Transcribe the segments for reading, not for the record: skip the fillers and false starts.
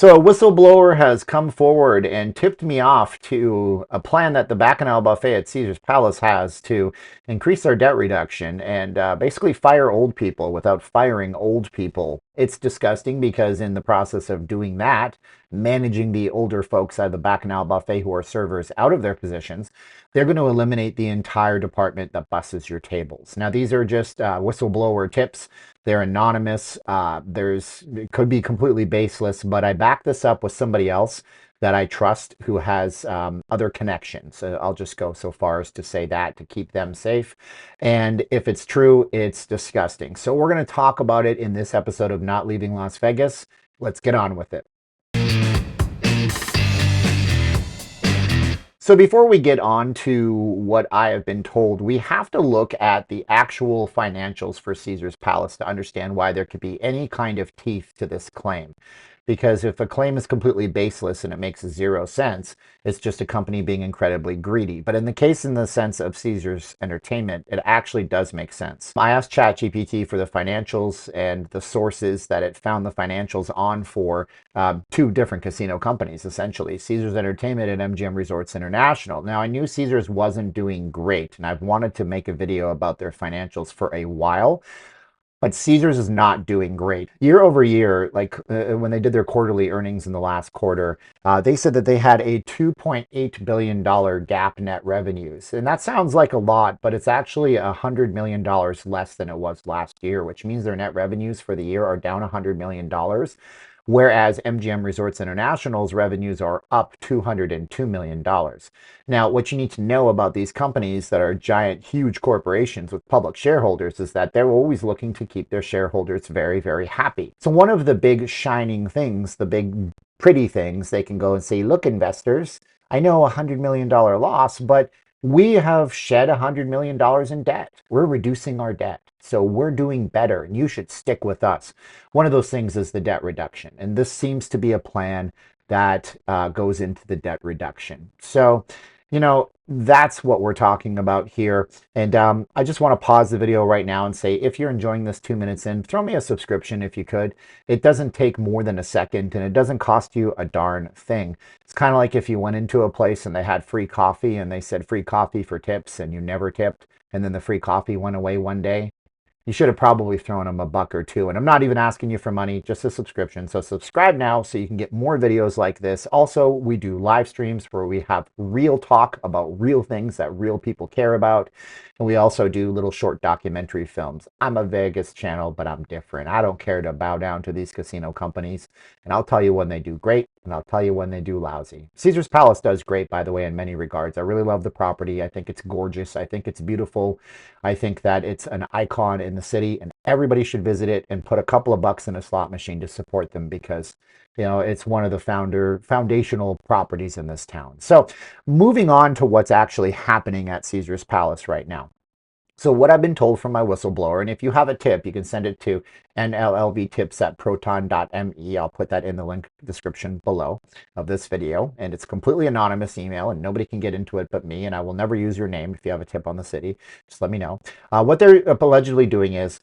So a whistleblower has come forward and tipped me off to a plan that the Bacchanal Buffet at Caesar's Palace has to increase their debt reduction and basically fire old people without firing old people. It's disgusting because in the process of doing that, managing the older folks at the Bacchanal Buffet who are servers out of their positions, they're going to eliminate the entire department that busses your tables. Now, these are just whistleblower tips. They're anonymous. It could be completely baseless, but I back this up with somebody else that I trust who has other connections. So I'll just go so far as to say that to keep them safe. And if it's true, it's disgusting. So we're going to talk about it in this episode of Not Leaving Las Vegas. Let's get on with it. So before we get on to what I have been told, we have to look at the actual financials for Caesar's Palace to understand why there could be any kind of teeth to this claim. Because if a claim is completely baseless and it makes zero sense, it's just a company being incredibly greedy. But in the sense of Caesar's Entertainment, it actually does make sense. I asked ChatGPT for the financials and the sources that it found the financials on for two different casino companies, essentially, Caesar's Entertainment and MGM Resorts International. Now, I knew Caesar's wasn't doing great, and I've wanted to make a video about their financials for a while. But Caesars is not doing great. Year over year, when they did their quarterly earnings in the last quarter, they said that they had a $2.8 billion GAAP net revenues. And that sounds like a lot, but it's actually $100 million less than it was last year, which means their net revenues for the year are down $100 million. Whereas MGM Resorts International's revenues are up $202 million. Now, what you need to know about these companies that are giant, huge corporations with public shareholders is that they're always looking to keep their shareholders very, very happy. So one of the big shining things, the big pretty things, they can go and say, look, investors, I know a $100 million loss, but we have shed $100 million in debt. We're reducing our debt. So we're doing better, and you should stick with us. One of those things is the debt reduction. And this seems to be a plan that goes into the debt reduction. So, that's what we're talking about here. And I just want to pause the video right now and say, if you're enjoying this 2 minutes in, throw me a subscription if you could. It doesn't take more than a second, and it doesn't cost you a darn thing. It's kind of like if you went into a place and they had free coffee and they said free coffee for tips and you never tipped, and then the free coffee went away one day. You should have probably thrown them a buck or two. And I'm not even asking you for money, just a subscription. So subscribe now so you can get more videos like this. Also, we do live streams where we have real talk about real things that real people care about. And we also do little short documentary films. I'm a Vegas channel, but I'm different. I don't care to bow down to these casino companies. And I'll tell you when they do great, and I'll tell you when they do lousy. Caesar's Palace does great, by the way, in many regards. I really love the property. I think it's gorgeous. I think it's beautiful. I think that it's an icon in the city, and everybody should visit it and put a couple of bucks in a slot machine to support them because, it's one of the foundational properties in this town. So moving on to what's actually happening at Caesar's Palace right now. So what I've been told from my whistleblower, and if you have a tip, you can send it to nllvtips@proton.me. I'll put that in the link description below of this video. And it's completely anonymous email, and nobody can get into it but me. And I will never use your name if you have a tip on the city. Just let me know. What they're allegedly doing is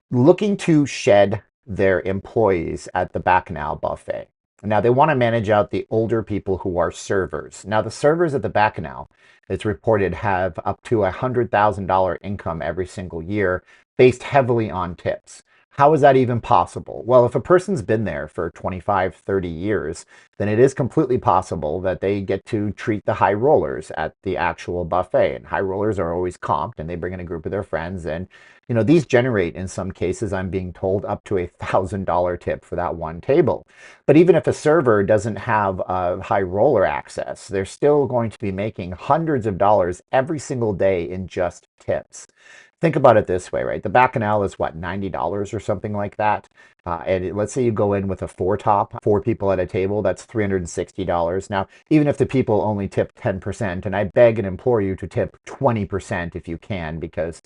looking to shed their employees at the Bacchanal Buffet. Now, they want to manage out the older people who are servers. Now, the servers at the Bacchanal, it's reported, have up to $100,000 income every single year based heavily on tips. How is that even possible? Well, if a person's been there for 25, 30 years, then it is completely possible that they get to treat the high rollers at the actual buffet. And high rollers are always comped, and they bring in a group of their friends. And, these generate, in some cases, I'm being told, up to $1,000 tip for that one table. But even if a server doesn't have high roller access, they're still going to be making hundreds of dollars every single day in just tips. Think about it this way, right? The Bacchanal is what, $90 or something like that? Let's say you go in with a four people at a table, that's $360. Now, even if the people only tip 10%, and I beg and implore you to tip 20% if you can, because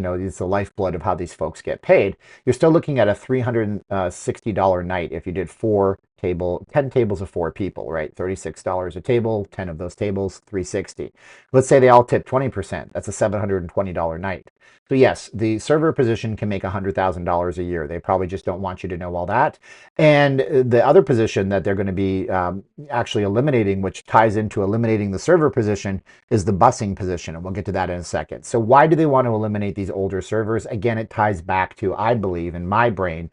it's the lifeblood of how these folks get paid. You're still looking at a $360 night if you did 10 tables of 4 people, right? $36 a table, 10 of those tables, 360. Let's say they all tip 20%. That's a $720 night. So yes, the server position can make $100,000 a year. They probably just don't want you to know all that. And the other position that they're going to be actually eliminating, which ties into eliminating the server position, is the busing position. And we'll get to that in a second. So why do they want to eliminate these older servers? Again, it ties back to, I believe, in my brain,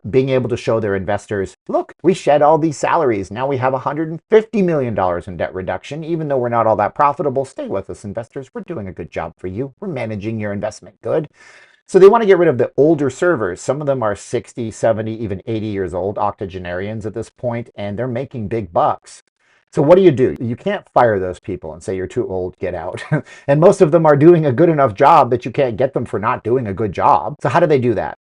being able to show their investors, look, we shed all these salaries. Now we have $150 million in debt reduction. Even though we're not all that profitable, stay with us, investors. We're doing a good job for you. We're managing your investment good. So they want to get rid of the older servers. Some of them are 60, 70, even 80 years old, octogenarians at this point, and they're making big bucks. So what do? You can't fire those people and say you're too old, get out. And most of them are doing a good enough job that you can't get them for not doing a good job. So how do they do that?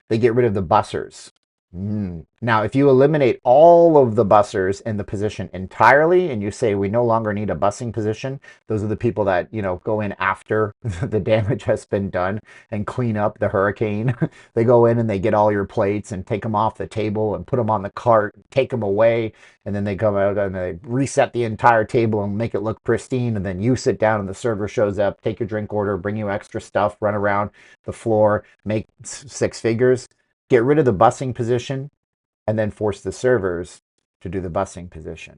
They get rid of the bussers. Now, if you eliminate all of the bussers in the position entirely and you say we no longer need a bussing position, those are the people that, go in after the damage has been done and clean up the hurricane. They go in and they get all your plates and take them off the table and put them on the cart, take them away, and then they come out and they reset the entire table and make it look pristine, and then you sit down and the server shows up, take your drink order, bring you extra stuff, run around the floor, make 6 figures. Get rid of the busing position and then force the servers to do the busing position.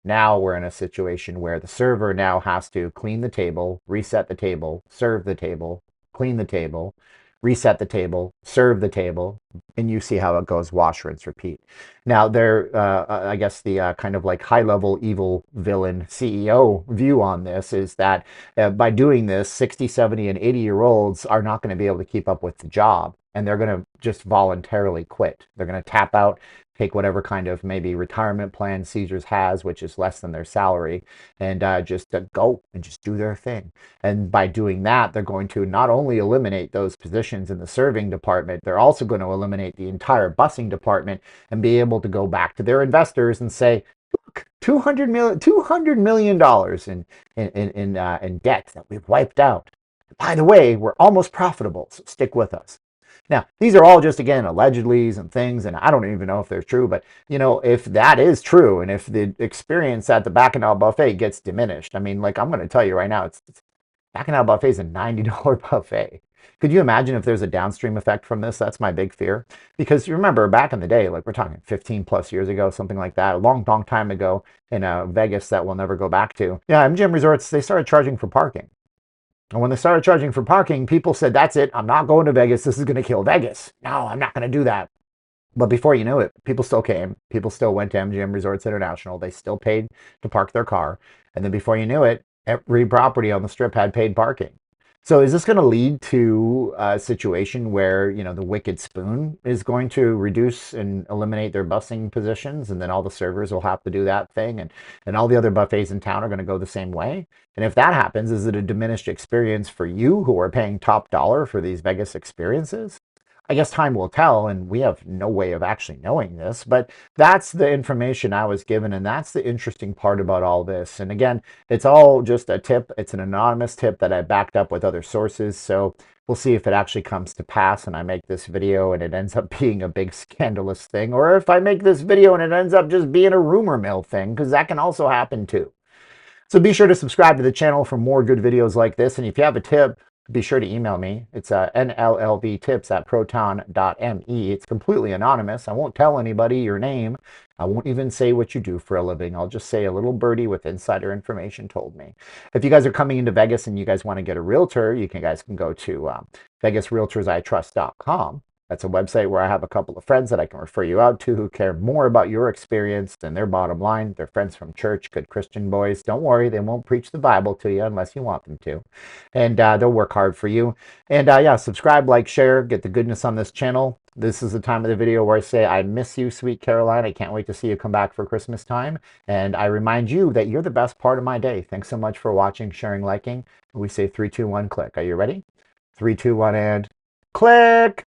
Now we're in a situation where the server now has to clean the table, reset the table, serve the table, clean the table, reset the table, serve the table, and you see how it goes, wash, rinse, repeat. Now, I guess the kind of like high-level evil villain CEO view on this is that by doing this, 60, 70, and 80-year-olds are not going to be able to keep up with the job, and they're going to just voluntarily quit. They're going to tap out, take whatever kind of maybe retirement plan Caesars has, which is less than their salary, and just go and just do their thing. And by doing that, they're going to not only eliminate those positions in the serving department, they're also going to eliminate the entire busing department and be able to go back to their investors and say, look, $200 million in debt that we've wiped out. By the way, we're almost profitable, so stick with us. Now, these are all just, again, allegedlys and things, and I don't even know if they're true, but, if that is true, and if the experience at the Bacchanal Buffet gets diminished, I mean, like, I'm going to tell you right now, Bacchanal Buffet is a $90 buffet. Could you imagine if there's a downstream effect from this? That's my big fear. Because you remember, back in the day, like we're talking 15 plus years ago, something like that, a long, long time ago in Vegas that we'll never go back to. Yeah, MGM Resorts, they started charging for parking. And when they started charging for parking, people said, that's it. I'm not going to Vegas. This is going to kill Vegas. No, I'm not going to do that. But before you knew it, people still came. People still went to MGM Resorts International. They still paid to park their car. And then before you knew it, every property on the Strip had paid parking. So is this going to lead to a situation where, the wicked spoon is going to reduce and eliminate their busing positions, and then all the servers will have to do that thing, and all the other buffets in town are going to go the same way? And if that happens, is it a diminished experience for you who are paying top dollar for these Vegas experiences? I guess time will tell, and we have no way of actually knowing this, but that's the information I was given, and that's the interesting part about all this. And again, it's all just a tip. It's an anonymous tip that I backed up with other sources, so we'll see if it actually comes to pass and I make this video and it ends up being a big scandalous thing, or if I make this video and it ends up just being a rumor mill thing, because that can also happen too. So be sure to subscribe to the channel for more good videos like this, and if you have a tip, be sure to email me. It's nllvtips@proton.me. It's completely anonymous. I won't tell anybody your name. I won't even say what you do for a living. I'll just say a little birdie with insider information told me. If you guys are coming into Vegas and you guys want to get a realtor, guys can go to VegasRealtorsITrust.com. That's a website where I have a couple of friends that I can refer you out to who care more about your experience than their bottom line. They're friends from church, good Christian boys. Don't worry, they won't preach the Bible to you unless you want them to. And they'll work hard for you. And yeah, subscribe, like, share, get the goodness on this channel. This is the time of the video where I say, I miss you, sweet Caroline. I can't wait to see you come back for Christmas time. And I remind you that you're the best part of my day. Thanks so much for watching, sharing, liking. We say 3, 2, 1, click. Are you ready? 3, 2, 1, and click.